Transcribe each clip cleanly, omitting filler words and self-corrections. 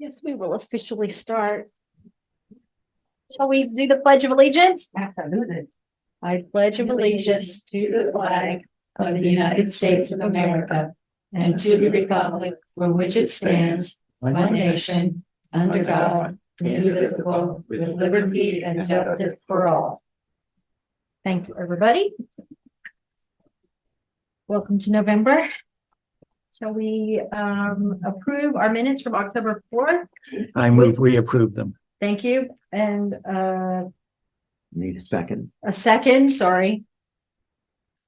Yes, we will officially start. Shall we do the Pledge of Allegiance? Absolutely. I pledge allegiance to the flag of the United States of America and to the republic for which it stands, one nation, under God, indivisible, with liberty and justice for all. Thank you, everybody. Welcome to November. Shall we approve our minutes from October 4th? I move we approve them. Thank you. And Need a second. a second, sorry.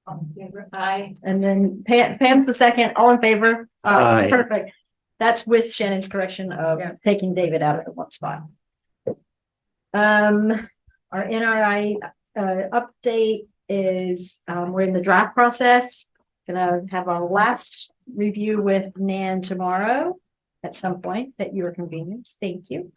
All in favor? Aye. And then Pam's the second, all in favor? Aye. Perfect. That's with Shannon's correction of taking David out of the one spot. Our NRI update is we're in the draft process. Gonna have our last review with Nan tomorrow at some point at your convenience. Thank you.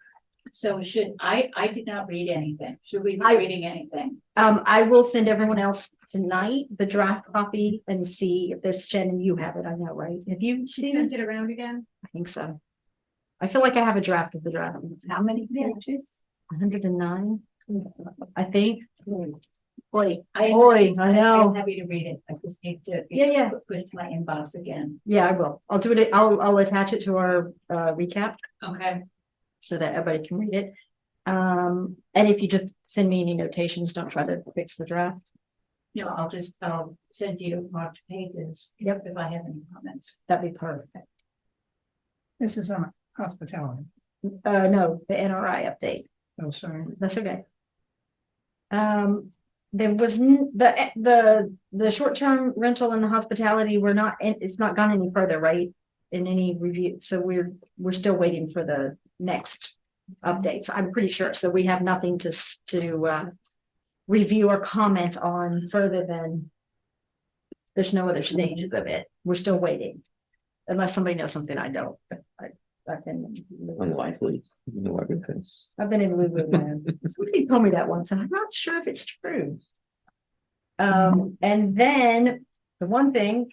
So I did not read anything. Should we be reading anything? I will send everyone else tonight the draft copy and see if there's Shannon, you have it, I know, right? Have you seen it? Sent it around again? I think so. I feel like I have a draft of the draft. How many pages? 109, I think. Boy, I I know. I'm happy to read it. I just need to. Yeah. Put it in my inbox again. Yeah, I will. I'll do it. I'll attach it to our recap Okay. so that everybody can read it. And if you just send me any notations, don't try to fix the draft. No, I'll send you marked pages. Yep. If I have any comments. That'd be perfect. This is on hospitality. No, the NRI update. Oh, sorry. That's okay. There was the short-term rental and the hospitality were not, it's not gone any further, right? In any review, so we're still waiting for the next updates, I'm pretty sure. So we have nothing to review or comment on further than there's no other stages of it. We're still waiting. Unless somebody knows something I don't. I've been Unlikely. You know everything. I've been in Lulu land. Somebody told me that once, and I'm not sure if it's true. And then the one thing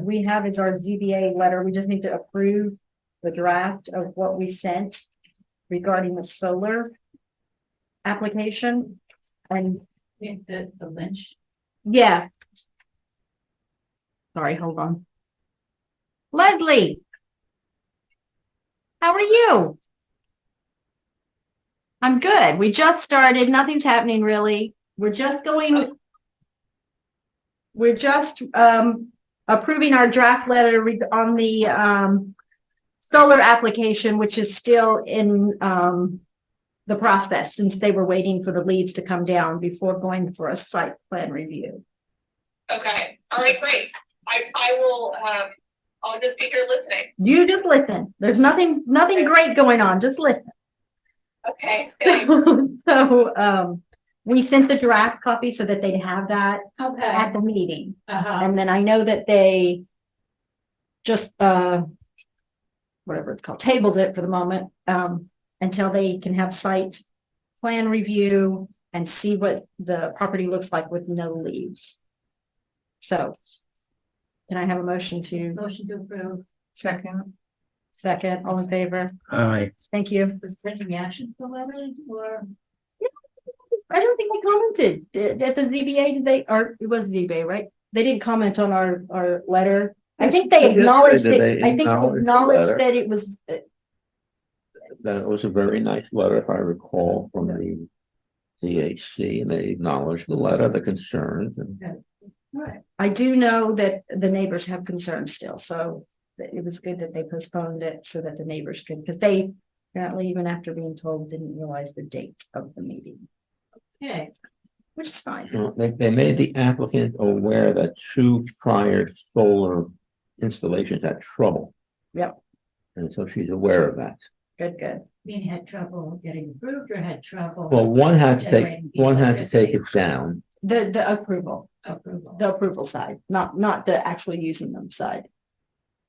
we have is our ZBA letter. We just need to approve the draft of what we sent regarding the solar application. And The Lynch. yeah. Sorry, hold on. Leslie. How are you? I'm good. We just started. Nothing's happening really. We're just approving our draft letter on the solar application, which is still in the process since they were waiting for the leaves to come down before going for a site plan review. Okay, all right, great. I will, I'll just be here listening. You just listen. There's nothing great going on. Just listen. Okay, good. So we sent the draft copy so that they'd have that Okay. at the meeting. Uh-huh. And then I know that they just whatever it's called, tabled it for the moment until they can have site plan review and see what the property looks like with no leaves. So can I have a motion to Motion to approve. Second. all in favor? Aye. Thank you. Was there any reaction to the letter or? I don't think they commented at the ZBA, did they? Or it was ZBA, right? They didn't comment on our letter. I think they acknowledged it. I think they acknowledged that it was. That was a very nice letter, if I recall, from the CAC, and they acknowledged the letter, the concerns, and Right. I do know that the neighbors have concerns still, so it was good that they postponed it so that the neighbors could, because they apparently, even after being told, didn't realize the date of the meeting, Okay. which is fine. they made the applicant aware that 2 prior solar installations had trouble. Yep. And so she's aware of that. Good. Being had trouble getting approved or had trouble? Well, one had to generating take it down. The approval, Approval. the approval side, not the actually using them side.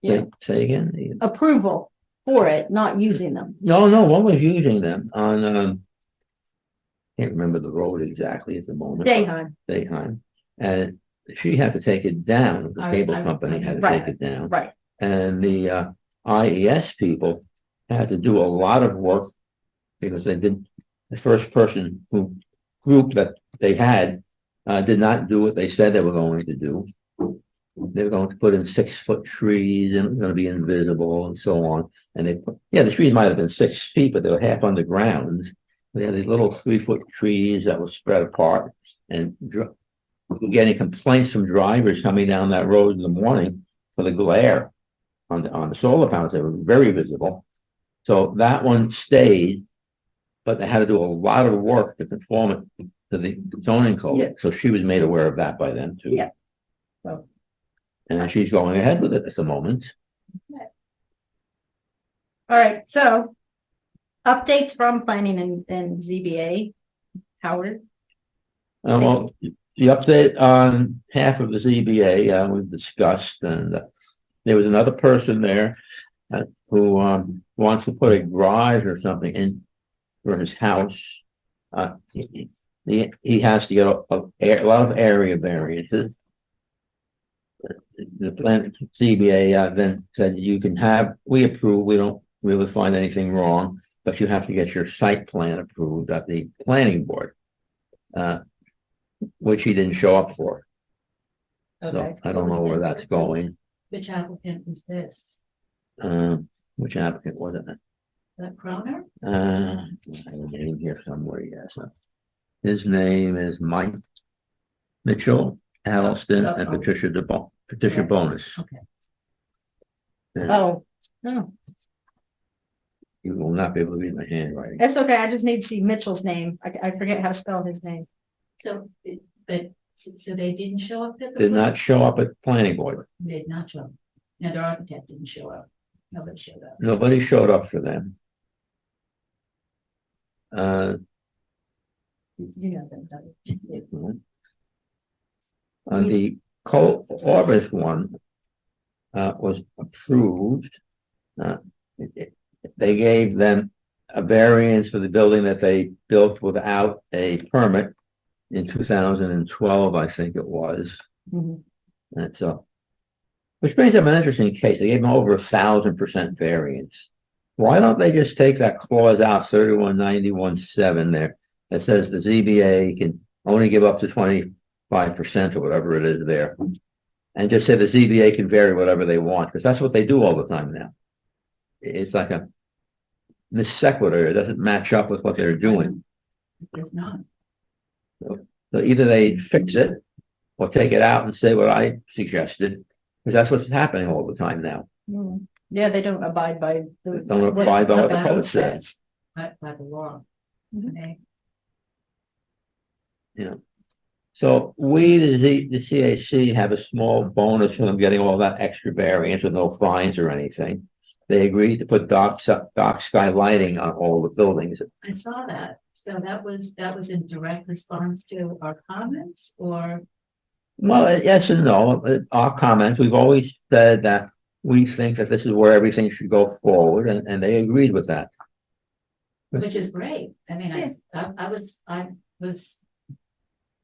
Say again. Approval for it, not using them. No, one was using them on can't remember the road exactly at the moment. Dayheim. And she had to take it down. The cable company had to take it down. Right. And the IES people had to do a lot of work because they did, the first person who group that they had did not do what they said they were going to do. They were going to put in 6-foot trees and it was going to be invisible and so on. And they put, yeah, the trees might have been 6 feet, but they were half underground. They had these little 3-foot trees that were spread apart, and getting complaints from drivers coming down that road in the morning for the glare on the solar panels. They were very visible. So that one stayed, but they had to do a lot of work to conform it to the zoning code. Yeah. So she was made aware of that by them too. Yeah. So. And she's going ahead with it at the moment. All right, so updates from planning and ZBA, Howard. Well, the update on half of the ZBA we've discussed, and there was another person there who wants to put a garage or something in for his house. He has to get a lot of area variances. The plan CBA then said you can have, we approve, we don't really find anything wrong, but you have to get your site plan approved at the planning board, which he didn't show up for. Okay. So I don't know where that's going. Which applicant is this? Which applicant was it? That Croner? I have a name here somewhere, yes. His name is Mike Mitchell, Alston, and Patricia Bonus. Okay. Oh, You will not be able to read my handwriting. that's okay. I just need to see Mitchell's name. I forget how to spell his name. So, so they didn't show up at the. Did not show up at the planning board. They did not show up. And their architect didn't show up. Nobody showed up. Nobody showed up for them. You know them, don't you? On the Orbis one was approved. They gave them a variance for the building that they built without a permit in 2012, I think it was. Mhm. And so, which brings up an interesting case. They gave them over 1,000% variance. Why don't they just take that clause out, 3191.7 there, that says the ZBA can only give up to 25% or whatever it is there, and just say the ZBA can vary whatever they want, because that's what they do all the time now. It's like a mis sequitur. It doesn't match up with what they're doing. There's not. So either they fix it or take it out and say what I suggested, because that's what's happening all the time now. Mm. Yeah, they don't abide by They don't abide by what the code says. By the law. Mhm. Okay. You know, so we, the CAC, have a small bonus for them getting all that extra variance with no fines or anything. They agreed to put dark sky lighting on all the buildings. I saw that. So that was in direct response to our comments, or? Well, yes and no. Our comments, we've always said that we think that this is where everything should go forward, and they agreed with that. Which is great. I mean, I was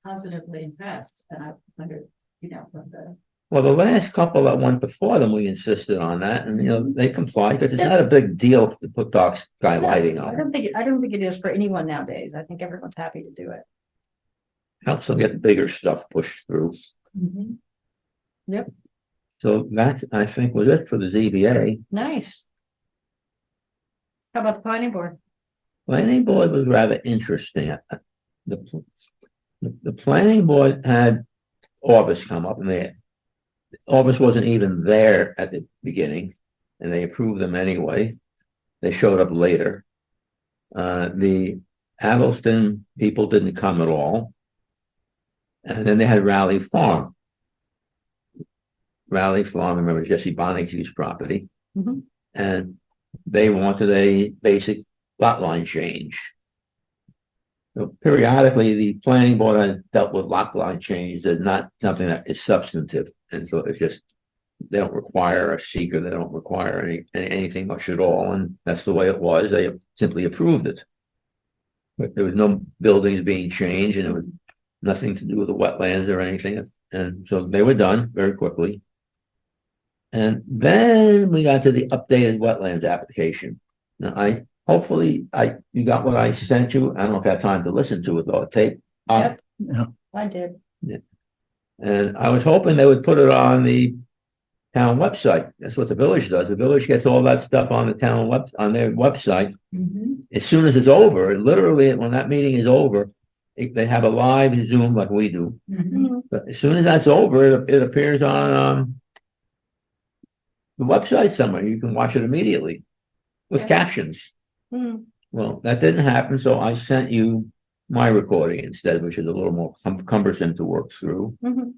positively impressed, and I wondered, from the. Well, the last couple that went before them, we insisted on that, and they complied, because it's not a big deal to put dark sky lighting I on. don't think it is for anyone nowadays. I think everyone's happy to do it. Helps them get bigger stuff pushed through. Mhm. Yep, So that, I think, was it for the ZBA. nice. How about the planning board? Planning board was rather interesting. The planning board had Orbis come up, and Orbis wasn't even there at the beginning, and they approved them anyway. They showed up later. The Addleston people didn't come at all. And then they had Raleigh Farm. Raleigh Farm, remember Jesse Bonnick's property. Mhm. And they wanted a basic lot line change. So periodically, the planning board has dealt with lot line change. There's not something that is substantive. And so it's just, they don't require a seeker. They don't require anything much at all. And that's the way it was. They simply approved it. But there was no buildings being changed, and it was nothing to do with the wetlands or anything. And so they were done very quickly. And then we got to the updated wetlands application. Now, hopefully, you got what I sent you. I don't know if I have time to listen to it though, tape. Yep. Yeah. I did. And I was hoping they would put it on the town website. That's what the village does. The village gets all that stuff on the town on their website. Mhm. As soon as it's over, literally, when that meeting is over, they have a live Zoom like we do. Mhm. But as soon as that's over, it appears on the website somewhere. You can watch it immediately with captions. Mhm. Well, that didn't happen, so I sent you my recording instead, which is a little more cumbersome to work through. Mhm.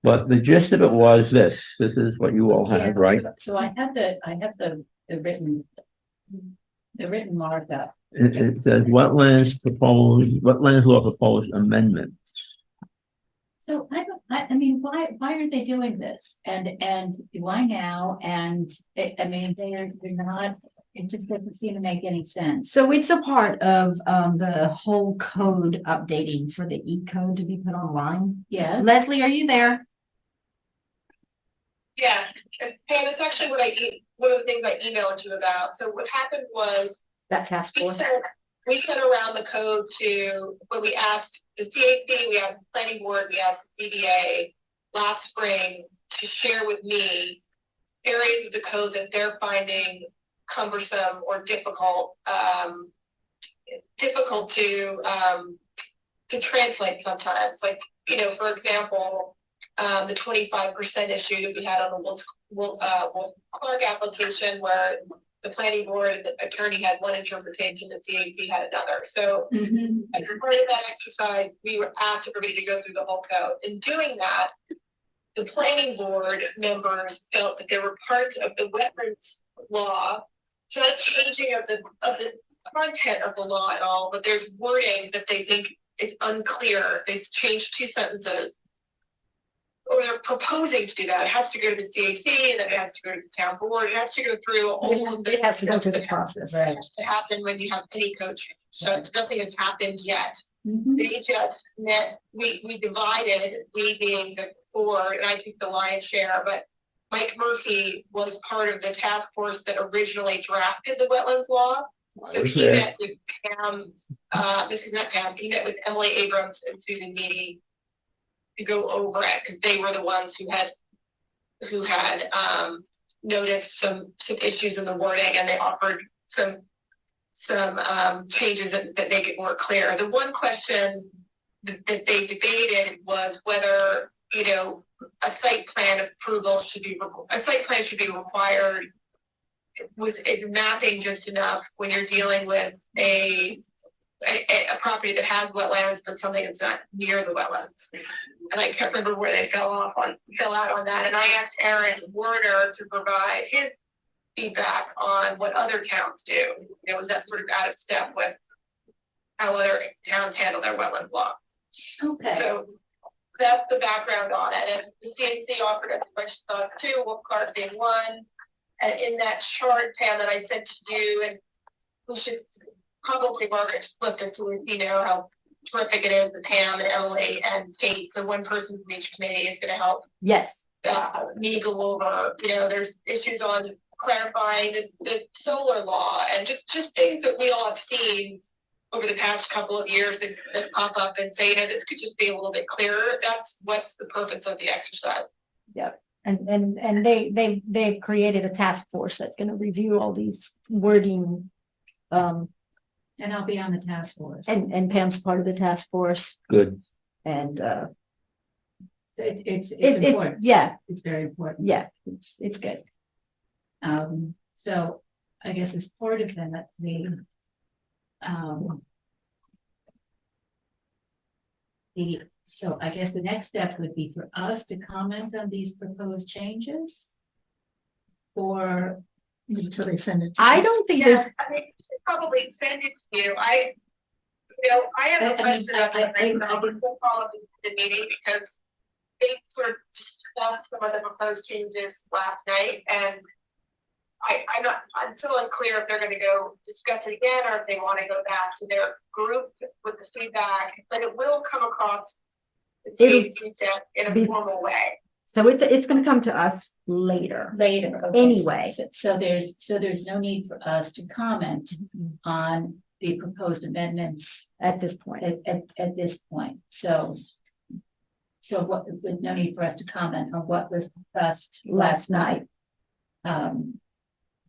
But the gist of it was this. This is what you all Yeah, have, right? So I have the written markup. It says wetlands law proposed amendment. So I mean, why are they doing this? And why now? And I mean, they're not, it just doesn't seem to make any sense. So it's a part of the whole code updating for the E-code to be put online. Yes. Leslie, are you there? Yeah, and Pam, it's actually one of the things I emailed you about. So what happened was That task force. we sent around the code to, when we asked the CAC, we asked the planning board, we asked the CBA last spring to share with me areas of the code that they're finding cumbersome or difficult to translate sometimes. Like, for example, the 25% issue that we had on the Wolf Clark application, where the planning board, the attorney had one interpretation, the CAC had another. So Mhm. as part of that exercise, we were asked everybody to go through the whole code. In doing that, the planning board members felt that there were parts of the wetlands law, it's not a changing of the content of the law at all, but there's wording that they think is unclear. They've changed 2 sentences, or they're proposing to do that. It has to go to the CAC, and then it has to go to the town board. It has to go through all of the. It has to go through the process. Right. To happen when you have any code change. So nothing has happened yet. Mhm. They just we divided, we being the board, and I took the lion's share, but Mike Murphy was part of the task force that originally drafted the wetlands law. So he met with Pam, this is not Pam, he met with Emily Abrams and Susan Meany to go over it, because they were the ones who had noticed some issues in the wording, and they offered some changes that make it more clear. The one question that they debated was whether, a site plan should be required. Is mapping just enough when you're dealing with a property that has wetlands, but something that's not near the wetlands? And I can't remember where they fell out on that. And I asked Aaron Werner to provide his feedback on what other towns do. Was that sort of out of step with how other towns handle their wetland law? Okay. So that's the background on it. And the CNC offered us a bunch of stuff too, Wolf Clark being one. And in that chart, Pam, that I sent to you, and we should probably, Margaret, split this so we know how terrific it is that Pam and Emily and Kate, so one person from each committee, is going to help Yes. me go over. There's issues on clarifying the solar law, and just things that we all have seen over the past couple of years that pop up and say, this could just be a little bit clearer. That's what's the purpose of the exercise. Yep. And they've created a task force that's going to review all these wording. And I'll be on the task force. And Pam's part of the task force. Good. And it's important. Yeah. It's very important. Yeah. It's good. So I guess as part of that, so I guess the next step would be for us to comment on these proposed changes. Or Until they send it to I you. don't think Yeah, there's. I think we should probably send it to you. I have a question about we'll follow the meeting, because they sort of discussed some of the proposed changes last night, and I'm still unclear if they're going to go discuss it again, or if they want to go back to their group with the feedback, but it will come across the THC step in a formal way. So it's gonna come to us later. later. Okay, Anyway. So there's no need for us to comment on the proposed amendments At this point. at this point, so. So what, with no need for us to comment on what was discussed last night.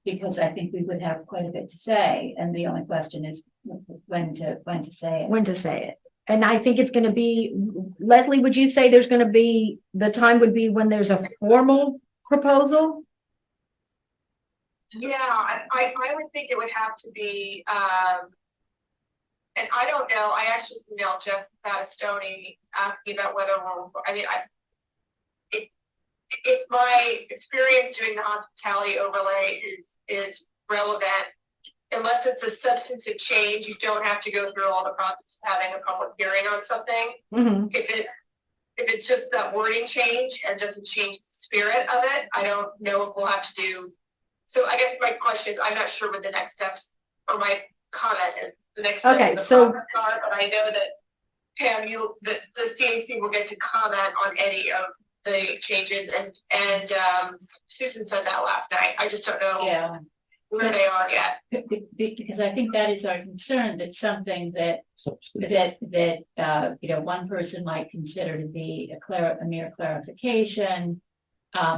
Because I think we would have quite a bit to say, and the only question is when to say it. When to say it. And I think it's gonna be, Leslie, would you say there's gonna be, the time would be when there's a formal proposal? Yeah, I would think it would have to be, and I don't know, I actually emailed Jeff Battistoni asking about whether if my experience doing the hospitality overlay is relevant, unless it's a substantive change, you don't have to go through all the process of having a public hearing on something. Mm-hmm. If it's just that wording change and doesn't change the spirit of it, I don't know if we'll have to do. So I guess my question is, I'm not sure what the next steps, or my comment is, the next steps Okay, of the so- process are, but I know that Pam, the CAC will get to comment on any of the changes, and Susan said that last night. I just don't know Yeah, where they are yet. because I think that is our concern, that something that one person might consider to be a mere clarification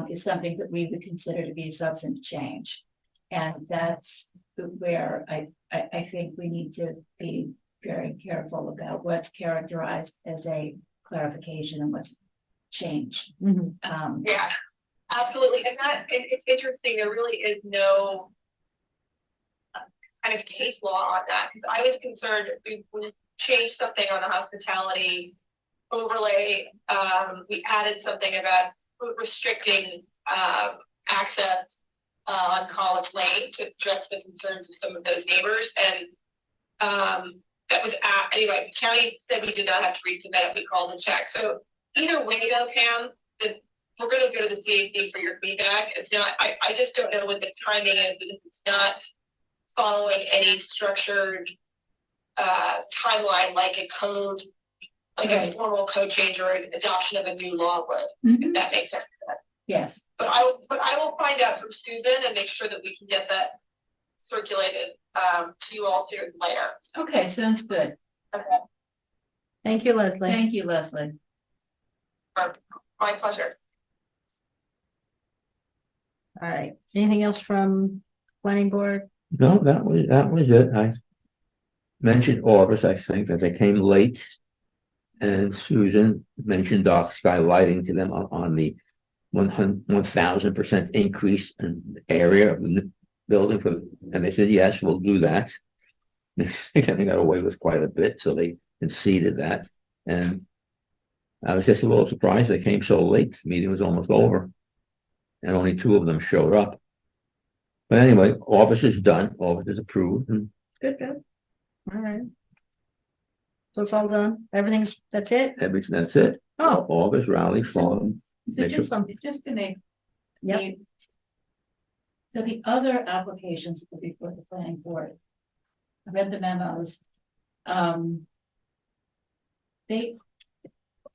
is something that we would consider to be a substantive change. And that's where I think we need to be very careful about what's characterized as a clarification and what's change. Mm-hmm. Yeah, absolutely. And it's interesting. There really is no kind of case law on that, because I was concerned if we changed something on the hospitality overlay. We added something about restricting access on College Lane to address the concerns of some of those neighbors. And that was anyway, the county said we did not have to resubmit it. We called and checked. So either way though, Pam, we're going to go to the CAC for your feedback. It's not, I just don't know what the timing is, because it's not following any structured timeline like a code, like a formal code change or an adoption of a new law would, if that makes sense. Yes. But I will find out from Susan and make sure that we can get that circulated to you all sooner than later. Okay, sounds good. Okay. Thank you, Leslie. Thank you, Leslie. My pleasure. All right. Anything else from planning board? No, that was it. I mentioned August, I think, that they came late. And Susan mentioned dark sky lighting to them on the 1000% increase in the area of the building, and they said, yes, we'll do that. They got away with quite a bit, so they conceded that. And I was just a little surprised they came so late. The meeting was almost over, and only 2 of them showed up. But anyway, office is done, office is approved, and Good. All right. So it's all done. That's it? everything, that's it. Oh. Office, rally, farm. So just to make. Yep. So the other applications before the planning board, I read the memos. They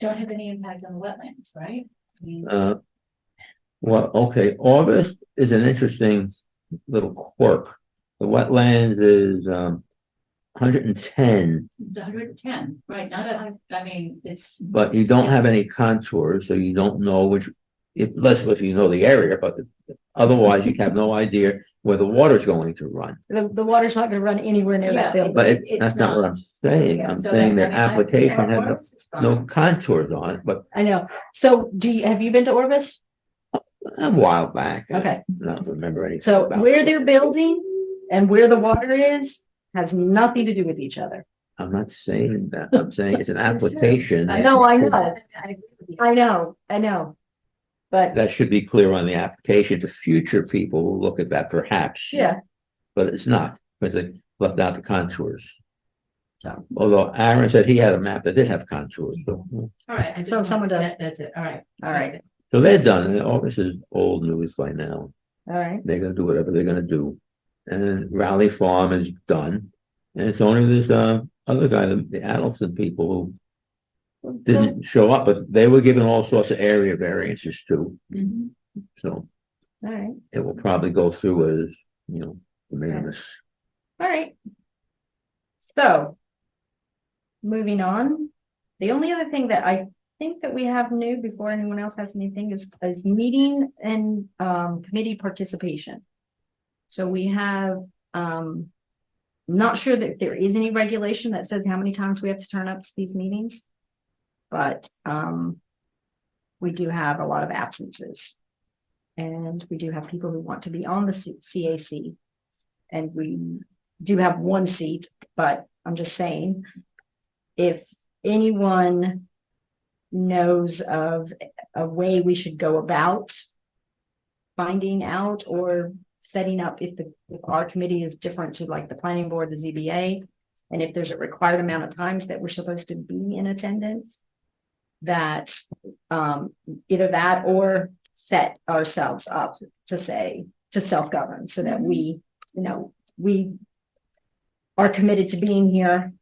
don't have any impact on the wetlands, right? I mean, Well, okay, August is an interesting little quirk. The wetlands is 110, it's 110, right? I mean, it's. but you don't have any contours, so you don't know which, unless if you know the area, but otherwise you have no idea where the water's going to run. The water's not gonna run anywhere near that building. But It's that's not what I'm saying. Yeah, I'm so saying that- their I mean, application had Orvis is fine. no contours on it, but I know. So have you been to Orvis? a while back. Okay. I don't remember anything. So about where it. they're building and where the water is has nothing to do with each other. I'm not saying that. I'm saying it's an application. I know. But That should be clear on the application to future people who look at that perhaps. yeah, But it's not, because they left out the contours. So. Although Aaron said he had a map that did have contours, so, All right. I just So want- someone does. That's it. All right. all right, so they're done, and all this is old news by now. all right. They're gonna do whatever they're gonna do. And Raleigh Farm is done, and it's only this, other guy, the Adelson people didn't show up, but they were given all sorts of area variances too. Mhm. So All right, it will probably go through as, de minimis. all right. So. Moving on, the only other thing that I think that we have new before anyone else has anything is meeting and committee participation. So we have, not sure that there is any regulation that says how many times we have to turn up to these meetings. But we do have a lot of absences. And we do have people who want to be on the CAC. And we do have one seat, but I'm just saying, if anyone knows of a way we should go about finding out or setting up if our committee is different to like the planning board, the ZBA, and if there's a required amount of times that we're supposed to be in attendance, that either that or set ourselves up to self-govern so that we are committed to being here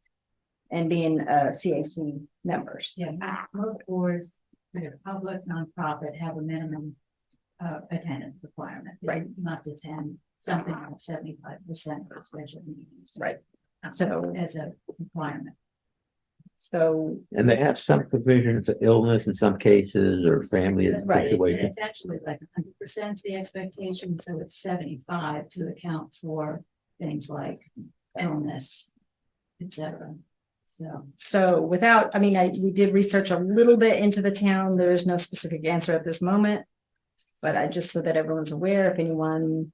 and being CAC members. Yeah, most boards, whether public, nonprofit, have a minimum attendance requirement. Right. You must attend something like 75% of special meetings. Right. So As a requirement. So And they have some provision for illness in some cases or family Right. situation. It's actually like 100% the expectation, so it's 75 to account for things like illness, etc. So without, I mean, we did research a little bit into the town. There is no specific answer at this moment. But I just so that everyone's aware, if anyone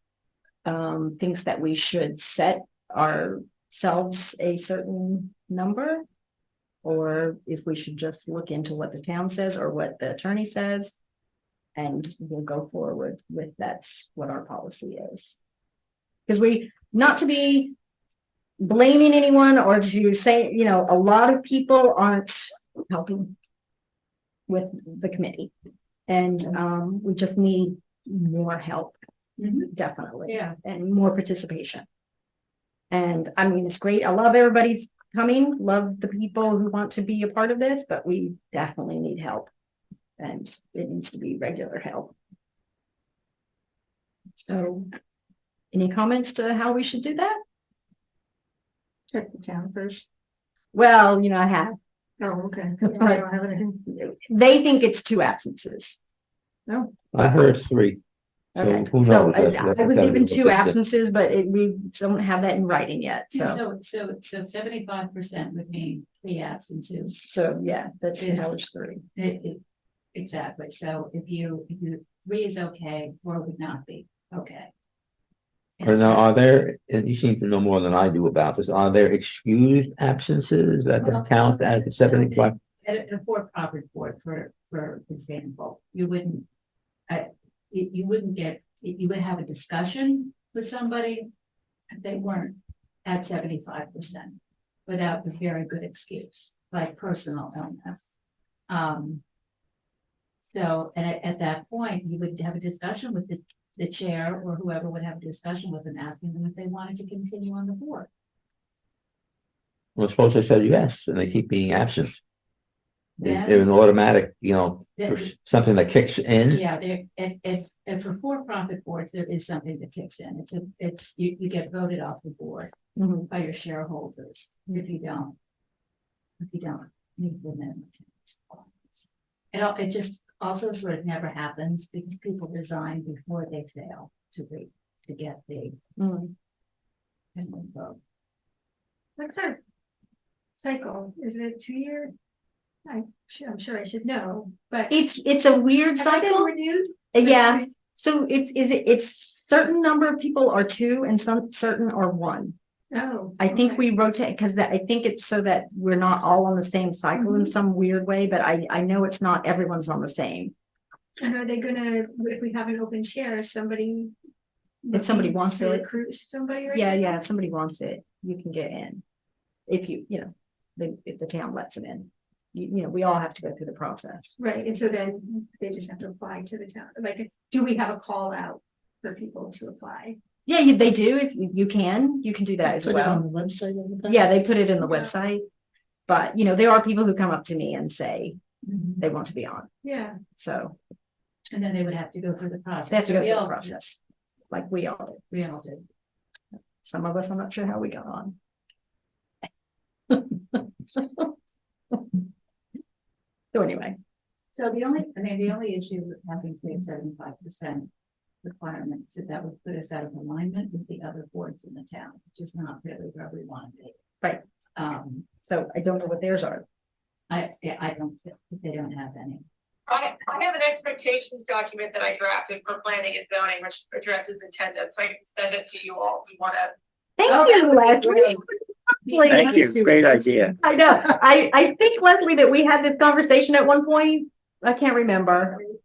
thinks that we should set ourselves a certain number, or if we should just look into what the town says or what the attorney says, and we'll go forward with that's what our policy is. Because not to be blaming anyone or to say, a lot of people aren't helping with the committee. And we just need more help, definitely. Yeah. And more participation. And I mean, it's great. I love everybody's coming, love the people who want to be a part of this, but we definitely need help. And it needs to be regular help. So, any comments to how we should do that? Check the town first. Well, I have. Oh, okay. I don't have anything. They think it's 2 absences. No. I heard 3. So Okay, who so knows? I was even 2 absences, but we don't have that in writing yet. So 75% would mean 3 absences. yeah, that's Is- how it's 3. Exactly. So if 3 is okay, 4 would not be okay. Or now, are there, and you seem to know more than I do about this, are there excused absences that can count as the 75? At a for-profit board, for example, you wouldn't get, you would have a discussion with somebody if they weren't at 75% without a very good excuse, like personal illness. So at that point, you would have a discussion with the chair or whoever would have a discussion with them, asking them if they wanted to continue on the board. Well, suppose they said yes, and they keep being absent. Then- They're an automatic, Then- there's something that kicks in. Yeah, and for-profit boards, there is something that kicks in. You get voted off the board Mhm. by your shareholders if you don't meet the minimum attendance requirements. It just also sort of never happens because people resign before they fail to get the Mm. minimum vote. What's our cycle? Is it a 2-year? I'm sure I should know, but. It's a weird Have I been cycle. renewed? Yeah. So it's certain number of people are 2 and some certain are 1. Oh. I think okay. we rotate because I think it's so that we're not all on the same cycle in some weird way, but I know it's not everyone's on the same. And are they gonna, if we have an open chair, is somebody? If somebody wants to. Recruit somebody right Yeah, now? yeah. If somebody wants it, you can get in. If if the town lets them in. We all have to go through the process. Right, and so then they just have to apply to the town, like, do we have a call out for people to apply? Yeah, they do. If you can do that as Put it well. on the website. Yeah, they put it in the website. But, there are people who come up to me and say Mhm. they want to be on, Yeah, so And then they would have to go through the process. they have to go We through the all- process, like we all did. We all do. Some of us, I'm not sure how we got on. So anyway, So the only issue with having to be 75% requirement, so that would put us out of alignment with the other boards in the town, which is not really where we want to be. Right. So I don't know what theirs are. I don't, they don't have any. I have an expectations document that I drafted for planning and zoning, which addresses attendance. I can send it to you all if you want to. Thank you, Leslie. Thank you, great idea. I know, I think, Leslie, that we had this conversation at one point. I can't remember. Oh,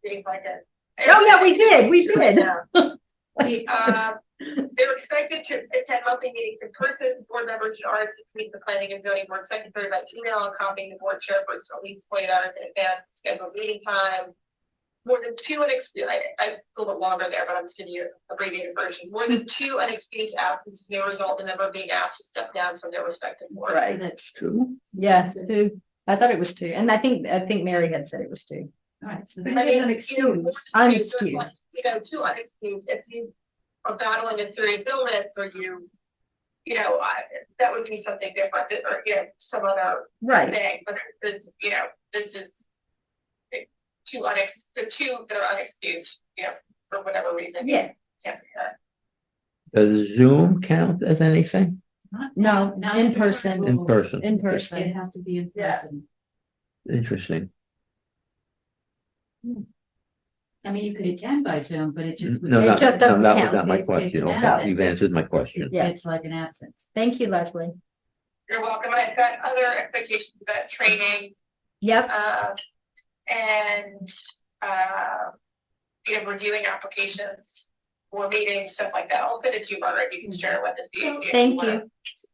yeah, we did. They're expected to attend monthly meetings in person. Board members should RSVP to the planning and zoning board secretary by email and copying the board chairperson at least 48 hours in advance of scheduled meeting time. More than two I a little bit longer there, but I'm just giving you an abbreviated version. More than two unexcused absences may result in a member being asked to step down from their respective boards. Right. That's True. Yes, two. I thought it was two, and I think Mary had said it was two. all right. So But then- I mean, Unexcused. two unexcused, if you are battling a serious illness or that would be something different or, some other Right. thing, but this is two that are unexcused, for whatever reason. Yeah. Can't be there. Does Zoom count as anything? No, Not in the person. rules. In person. In It person. has to be in Yeah. person. Interesting. I mean, you could attend by Zoom, but it just. No, It that just doesn't was count. not my It's- question. it's- Okay, you've answered my question. Yeah. It's like an absence. Thank you, Leslie. You're welcome. I've got other expectations about training, Yep. and, reviewing applications for meetings, stuff like that. I'll send it to you, Margaret. You can share it with us. Thank you.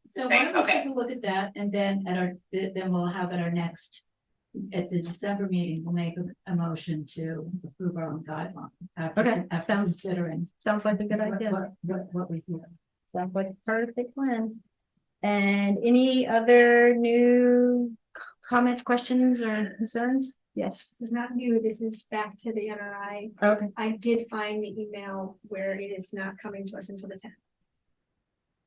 So why don't we Okay. take a look at that and then then we'll have at our next, at the December meeting, we'll make a motion to approve our own guideline. Okay, After sounds- considering. Sounds like a good what- idea. What we hear. Sounds like a perfect plan. And any other new comments, questions, or concerns? Yes. it's not new. This is back to the NRI. Okay. I did find the email where it is not coming to us until the 10th.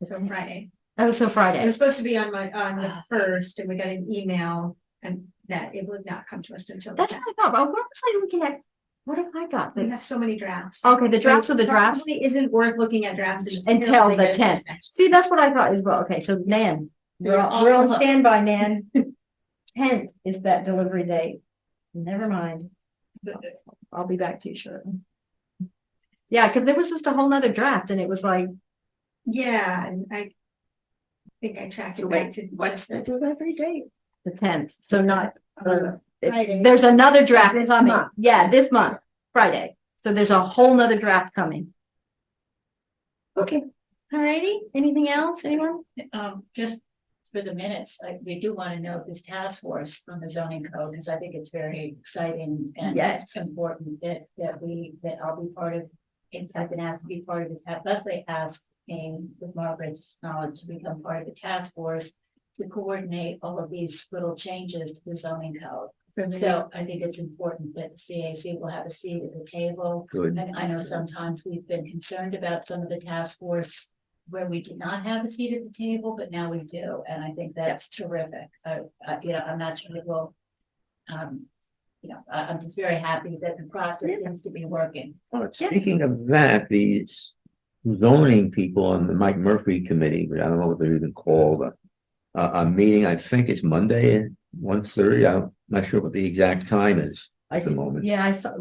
So Friday. Oh, so It Friday. was supposed to be on the first, and we got an email and that it would not come to us until the That's 10th. what I thought. But what was I looking at? What have I got? We have That's- so many drafts. Okay, the drafts of the It drafts. probably isn't worth looking at drafts Until they the get to 10th. next- See, that's what I thought as well. Okay, so Nan, we're on standby, Nan. 10th is that delivery date. Never mind. I'll be back to you shortly. Yeah, because there was just a whole nother draft and it was like, Yeah, and I think I tracked So it back wait, to. what's the delivery date? The 10th, so not, Friday. there's another draft This coming. month. Yeah, this month, Friday. So there's a whole nother draft coming. Okay, all righty. Anything else, anyone? Just for the minutes, we do want to know this task force on the zoning code, because I think it's very exciting and Yes. important that I'll be part of. I've been asked to be part of this. Leslie asked me, with Margaret's knowledge, to become part of the task force to coordinate all of these little changes to the zoning code. So I think it's important that the CAC will have a seat at the table. Good. And I know sometimes we've been concerned about some of the task force where we did not have a seat at the table, but now we do, and I think that's terrific. I'm not sure it will. I'm just very happy that the process seems to be working. Speaking of that, these zoning people on the Mike Murphy committee, but I don't know what they're even called, a meeting, I think it's Monday at 1:30. I'm not sure what the exact time is at the moment. Yeah, I saw,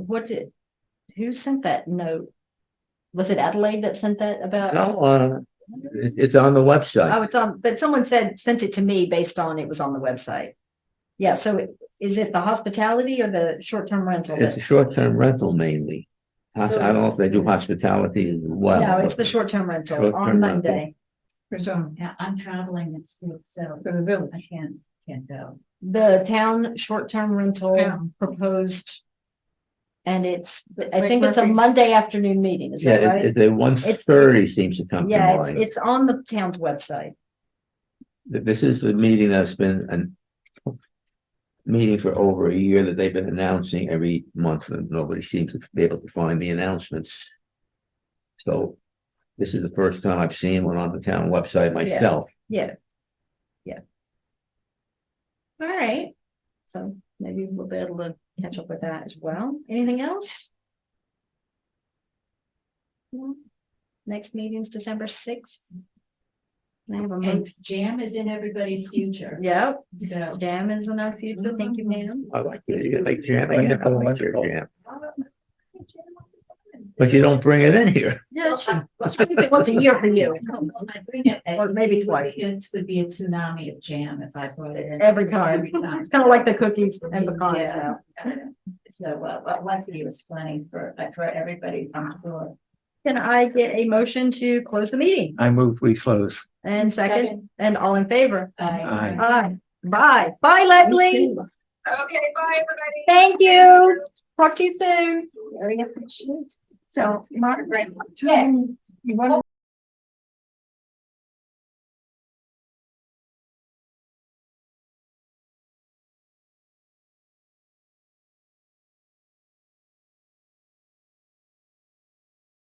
who sent that note? Was it Adelaide that sent that about? No, it's on the website. Oh, it's on, but someone sent it to me based on it was on the website. Yeah, so is it the hospitality or the short-term rental? It's a short-term rental mainly. I So- don't know if they do hospitality as well. No, it's but- the short-term rental Short-term on rental. Monday. Yeah, I'm traveling next week, so For the village. I can't go. The town short-term rental Yeah. proposed. And I Like think it's a Murphy's. Monday afternoon meeting, is that Yeah, right? the 1:30 seems to come to Yeah, mind. it's on the town's website. This is the meeting that's been meeting for over a year that they've been announcing every month, and nobody seems to be able to find the announcements. So this is the first time I've seen one on the town website myself. Yeah. All right, so maybe we'll be able to catch up with that as well. Anything else? No? Next meeting's December 6th. I have a And month. jam is in everybody's future. Yep, So, jam is in our future. Thank you, ma'am. I like it. You like jam? Wonderful, I like your wonderful. jam. But you don't bring it in here. Yeah, once a year for you. I bring it, Or maybe twice. It would be a tsunami of jam if I brought it in. Every time. It's kind of like the cookies and pecans. Yeah. now. So, once a year was plenty for everybody on board. Can I get a motion to close the meeting? I move we close. And second, and all in favor? Aye. Aye. Bye. Bye, Leslie. Okay, bye, everybody. Thank you. Talk to you soon. Very appreciated. So Margaret, Yeah. you want to